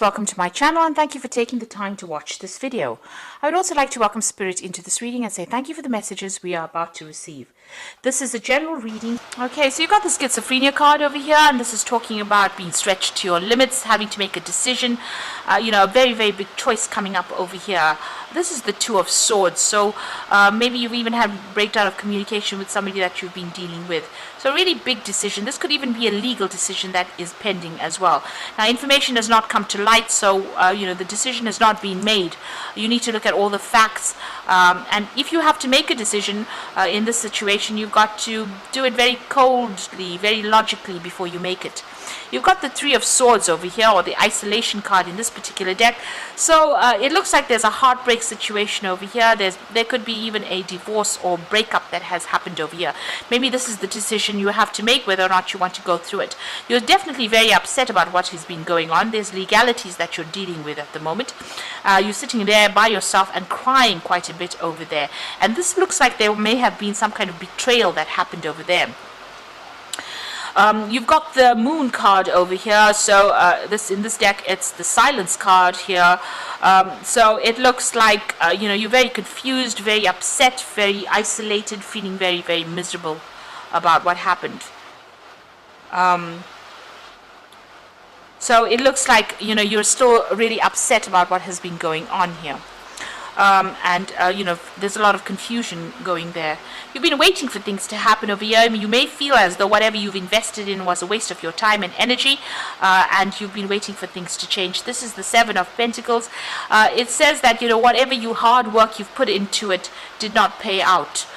Welcome to my channel and thank you for taking the time to watch this video. I would also like to welcome Spirit into this reading and say thank you for the messages we are about to receive. This is a general reading. Okay, so you've got the schizophrenia card over here, and this is talking about being stretched to your limits, having to make a decision, a very, very big choice coming up over here. This is the Two of Swords, so maybe you've even had breakdown of communication with somebody that you've been dealing with. So a really big decision. This could even be a legal decision that is pending as well. Now, information has not come to light, so the decision has not been made. You need to look at all the facts, and if you have to make a decision in this situation, you've got to do it very coldly, very logically before you make it. You've got the Three of Swords over here, or the isolation card in this particular deck. So it looks like there's a heartbreak situation over here. There could be even a divorce or breakup that has happened over here. Maybe this is the decision you have to make, whether or not you want to go through it. You're definitely very upset about what has been going on. There's legalities that you're dealing with at the moment. You're sitting there by yourself and crying quite a bit over there. And this looks like there may have been some kind of betrayal that happened over there. You've got the Moon card over here, so in this deck it's the Silence card here. So it looks like you're very confused, very upset, very isolated, feeling very, very miserable about what happened. So it looks like you're still really upset about what has been going on here. There's a lot of confusion going there. You've been waiting for things to happen over here. I mean, you may feel as though whatever you've invested in was a waste of your time and energy, and you've been waiting for things to change. This is the Seven of Pentacles. It says that whatever hard work you've put into it did not pay out.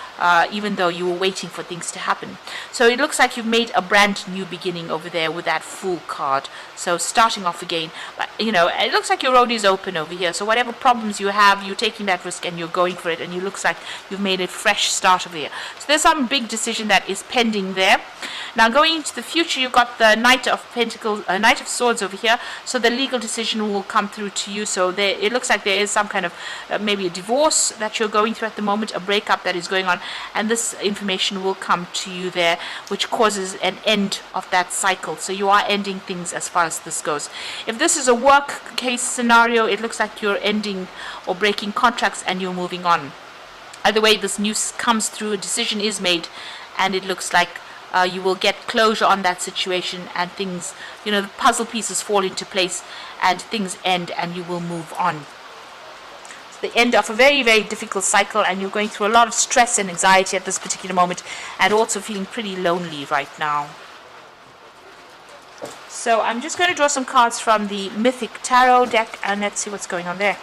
Even though you were waiting for things to happen. So it looks like you've made a brand new beginning over there with that Fool card. So starting off again. But, it looks like your road is open over here. So whatever problems you have, you're taking that risk and you're going for it. And it looks like you've made a fresh start over here. So there's some big decision that is pending there. Now going into the future, you've got the Knight of Pentacles, Knight of Swords over here. So the legal decision will come through to you. So it looks like there is some kind of maybe a divorce that you're going through at the moment, a breakup that is going on. And this information will come to you there, which causes an end of that cycle. So you are ending things as far as this goes. If this is a work case scenario, it looks like you're ending or breaking contracts and you're moving on. Either way, this news comes through, a decision is made, and it looks like you will get closure on that situation, and things, the puzzle pieces fall into place and things end and you will move on. The end of a very, very difficult cycle, and you're going through a lot of stress and anxiety at this particular moment, and also feeling pretty lonely right now. So I'm just going to draw some cards from the Mythic Tarot deck, and let's see what's going on there.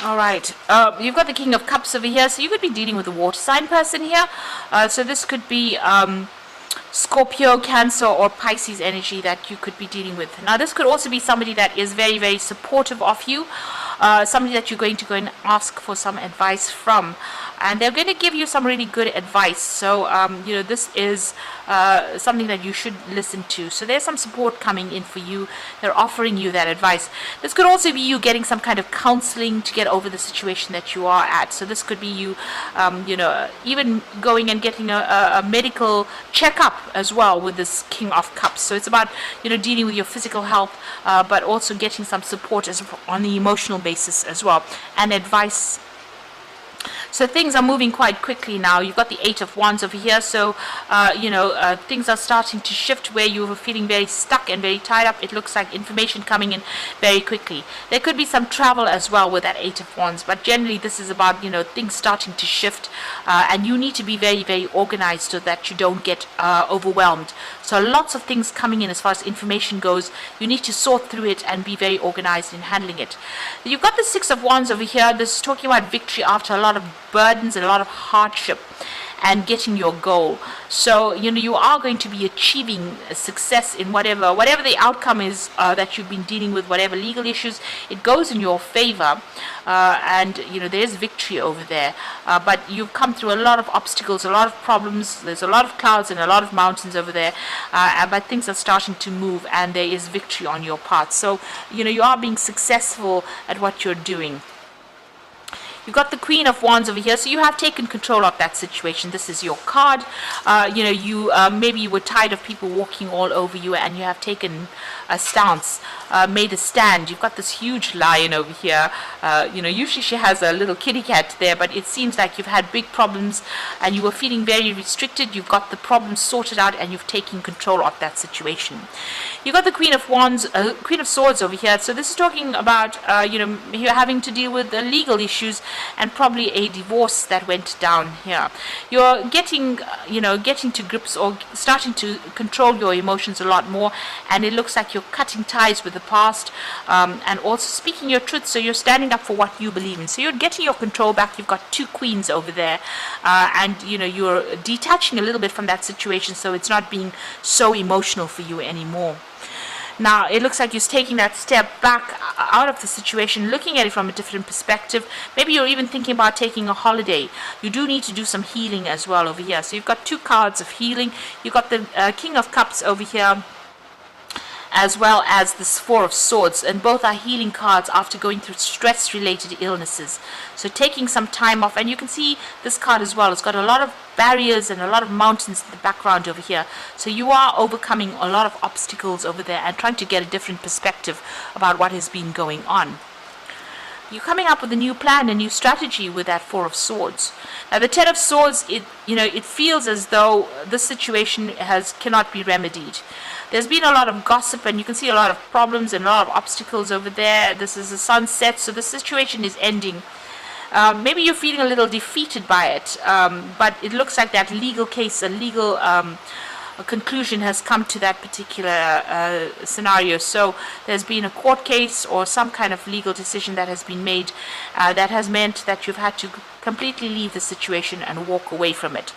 All right, you've got the King of Cups over here, so you could be dealing with a water sign person here. So this could be Scorpio, Cancer, or Pisces energy that you could be dealing with. Now, this could also be somebody that is very, very supportive of you, somebody that you're going to go and ask for some advice from. And they're going to give you some really good advice. So, this is something that you should listen to. So there's some support coming in for you. They're offering you that advice. This could also be you getting some kind of counseling to get over the situation that you are at. So this could be you, even going and getting a medical checkup as well with this King of Cups. So it's about, dealing with your physical health, but also getting some support on the emotional basis as well, and advice. So things are moving quite quickly now. You've got the Eight of Wands over here. So, things are starting to shift where you were feeling very stuck and very tied up. It looks like information coming in very quickly. There could be some travel as well with that Eight of Wands. But generally, this is about, things starting to shift. And you need to be very, very organized so that you don't get overwhelmed. So lots of things coming in as far as information goes. You need to sort through it and be very organized in handling it. You've got the Six of Wands over here. This is talking about victory after a lot of burdens and a lot of hardship. and getting your goal. So you are going to be achieving success in whatever the outcome is that you've been dealing with, whatever legal issues. It goes in your favor, and there's victory over there. But you've come through a lot of obstacles, a lot of problems. There's a lot of clouds and a lot of mountains over there, but things are starting to move, and there is victory on your part. So you are being successful at what you're doing. You've got the Queen of Wands over here, so you have taken control of that situation. This is your card. Maybe you were tired of people walking all over you, and you have taken a stance, made a stand. You've got this huge lion over here. Usually she has a little kitty cat there, but it seems like you've had big problems, and you were feeling very restricted. You've got the problem sorted out, and you've taken control of that situation. You've got the Queen of Wands, Queen of Swords over here. So this is talking about, you're having to deal with the legal issues and probably a divorce that went down here. You're getting to grips or starting to control your emotions a lot more, and it looks like you're cutting ties with the past, and also speaking your truth. So you're standing up for what you believe in. So you're getting your control back. You've got two queens over there, and you're detaching a little bit from that situation, so it's not being so emotional for you anymore. Now, it looks like you're taking that step back out of the situation, looking at it from a different perspective. Maybe you're even thinking about taking a holiday. You do need to do some healing as well over here. So you've got two cards of healing. You've got the King of Cups over here, as well as this Four of Swords, and both are healing cards after going through stress-related illnesses. So taking some time off, and you can see this card as well. It's got a lot of barriers and a lot of mountains in the background over here. So you are overcoming a lot of obstacles over there and trying to get a different perspective about what has been going on. You're coming up with a new plan, a new strategy with that Four of Swords. Now, the Ten of Swords, it feels as though this situation cannot be remedied. There's been a lot of gossip, and you can see a lot of problems and a lot of obstacles over there. This is a sunset, so the situation is ending. Maybe you're feeling a little defeated by it, but it looks like that legal case, a legal conclusion has come to that particular scenario. So there's been a court case or some kind of legal decision that has been made that has meant that you've had to completely leave the situation and walk away from it.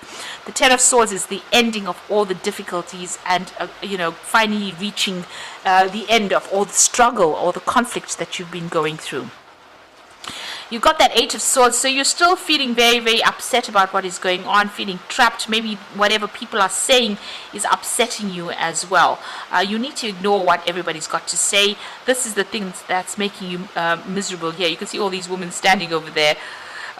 The Ten of Swords is the ending of all the difficulties, and finally reaching the end of all the struggle or the conflicts that you've been going through. You've got that Eight of Swords, so you're still feeling very, very upset about what is going on, feeling trapped. Maybe whatever people are saying is upsetting you as well. You need to ignore what everybody's got to say. This is the thing that's making you miserable here. You can see all these women standing over there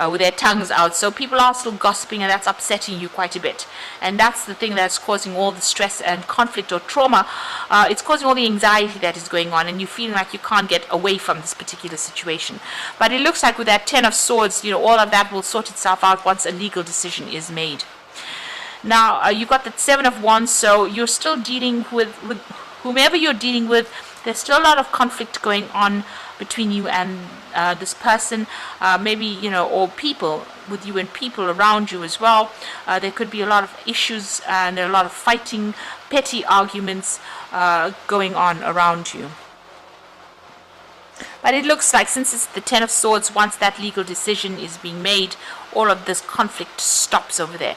with their tongues out. So people are still gossiping, and that's upsetting you quite a bit. And that's the thing that's causing all the stress and conflict or trauma. It's causing all the anxiety that is going on, and you're feeling like you can't get away from this particular situation. But it looks like with that Ten of Swords, all of that will sort itself out once a legal decision is made. Now, you've got the Seven of Wands, so you're still dealing with whomever you're dealing with. There's still a lot of conflict going on between you and this person, maybe, or people with you and people around you as well. There could be a lot of issues, and there are a lot of fighting, petty arguments going on around you. But it looks like, since it's the Ten of Swords, once that legal decision is being made, all of this conflict stops over there.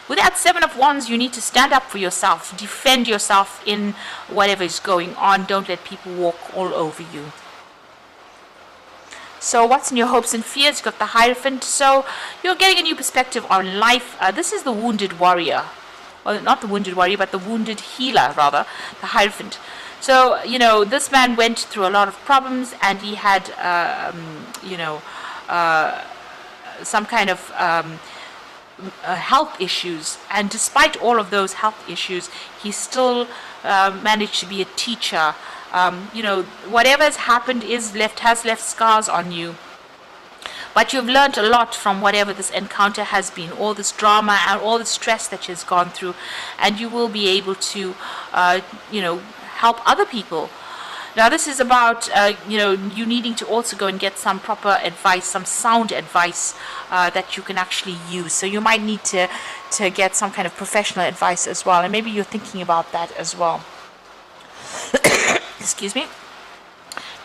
With that Seven of Wands, you need to stand up for yourself, defend yourself in whatever is going on. Don't let people walk all over you. So what's in your hopes and fears? You've got the Hierophant. So you're getting a new perspective on life. This is the Wounded Warrior. Well, not the Wounded Warrior, but the Wounded Healer, rather, the Hierophant. So, this man went through a lot of problems, and he had, some kind of health issues. And despite all of those health issues, he still managed to be a teacher. Whatever has happened has left scars on you. But you've learned a lot from whatever this encounter has been, all this drama and all the stress that you've gone through, and you will be able to, help other people. Now, this is about, you needing to also go and get some proper advice, some sound advice that you can actually use. So you might need to get some kind of professional advice as well, and maybe you're thinking about that as well. Excuse me.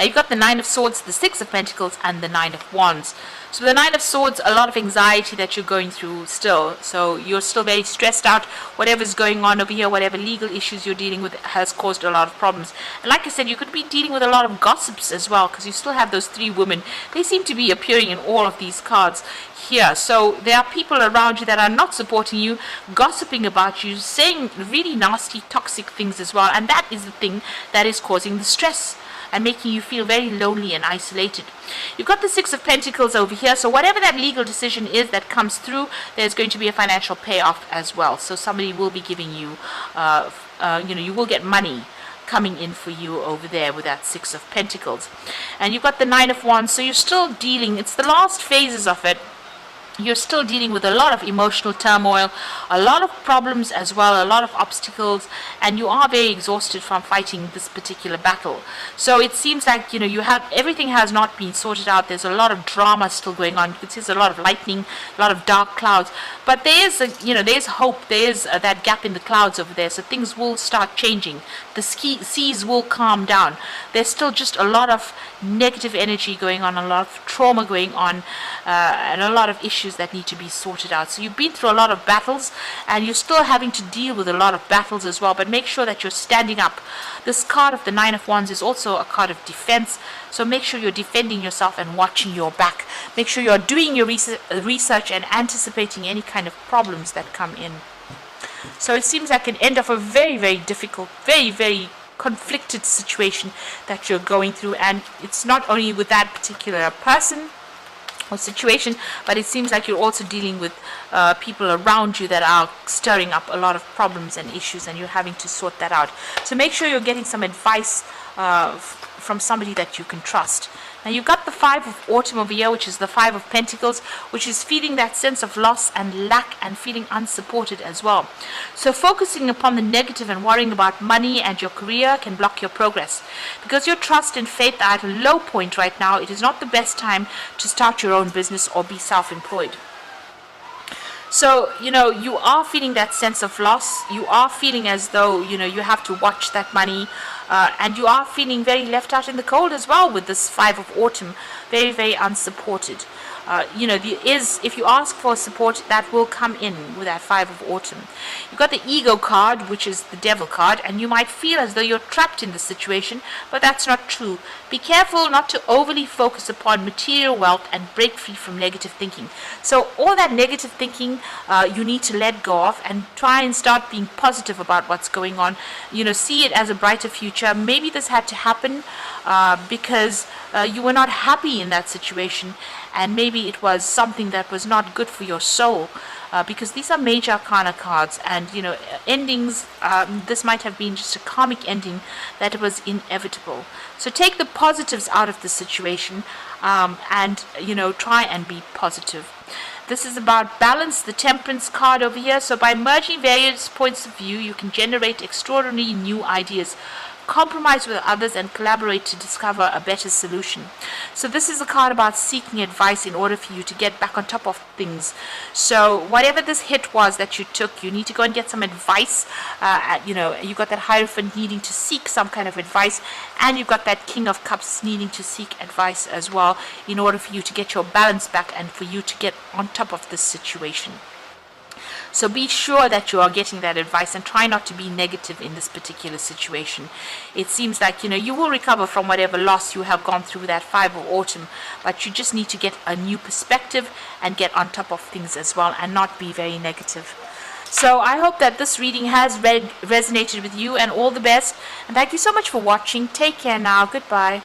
Now you've got the Nine of Swords, the Six of Pentacles, and the Nine of Wands. So the Nine of Swords, a lot of anxiety that you're going through still. So you're still very stressed out. Whatever's going on over here, whatever legal issues you're dealing with has caused a lot of problems. And like I said, you could be dealing with a lot of gossips as well, because you still have those three women. They seem to be appearing in all of these cards here. So there are people around you that are not supporting you, gossiping about you, saying really nasty, toxic things as well. And that is the thing that is causing the stress and making you feel very lonely and isolated. You've got the Six of Pentacles over here, so whatever that legal decision is that comes through, there's going to be a financial payoff as well. So somebody will be giving you, you will get money coming in for you over there with that Six of Pentacles. And you've got the Nine of Wands, so you're still dealing, it's the last phases of it. You're still dealing with a lot of emotional turmoil, a lot of problems as well, a lot of obstacles, and you are very exhausted from fighting this particular battle. So it seems like, you have everything has not been sorted out. There's a lot of drama still going on. You can see there's a lot of lightning, a lot of dark clouds, but there's there's hope. There's that gap in the clouds over there. So things will start changing. The seas will calm down. There's still just a lot of negative energy going on, a lot of trauma going on, and a lot of issues that need to be sorted out. So you've been through a lot of battles, and you're still having to deal with a lot of battles as well, but make sure that you're standing up. This card of the Nine of Wands is also a card of defense, so make sure you're defending yourself and watching your back. Make sure you're doing your research and anticipating any kind of problems that come in. So it seems like an end of a very, very difficult, very, very conflicted situation that you're going through, and it's not only with that particular person or situation, but it seems like you're also dealing with people around you that are stirring up a lot of problems and issues, and you're having to sort that out. So make sure you're getting some advice from somebody that you can trust. Now you've got the Five of Autumn over here, which is the Five of Pentacles, which is feeling that sense of loss and lack and feeling unsupported as well. So focusing upon the negative and worrying about money and your career can block your progress. Because your trust and faith are at a low point right now, it is not the best time to start your own business or be self-employed. So, you are feeling that sense of loss. You are feeling as though, you have to watch that money. And you are feeling very left out in the cold as well with this Five of Autumn. Very, very unsupported. If you ask for support, that will come in with that Five of Autumn. You've got the Ego card, which is the Devil card, and you might feel as though you're trapped in the situation, but that's not true. Be careful not to overly focus upon material wealth and break free from negative thinking. So all that negative thinking, you need to let go of and try and start being positive about what's going on. See it as a brighter future. Maybe this had to happen because you were not happy in that situation, and maybe it was something that was not good for your soul, because these are major arcana cards, and endings, this might have been just a karmic ending that was inevitable. So take the positives out of the situation, and try and be positive. This is about balance, the Temperance card over here. So by merging various points of view, you can generate extraordinary new ideas, compromise with others, and collaborate to discover a better solution. So this is a card about seeking advice in order for you to get back on top of things. So whatever this hit was that you took, you need to go and get some advice. You've got that Hierophant needing to seek some kind of advice, and you've got that King of Cups needing to seek advice as well in order for you to get your balance back and for you to get on top of this situation. So be sure that you are getting that advice and try not to be negative in this particular situation. It seems like, you will recover from whatever loss you have gone through that Five of Autumn, but you just need to get a new perspective and get on top of things as well and not be very negative. So I hope that this reading has resonated with you, and all the best. And thank you so much for watching. Take care now. Goodbye.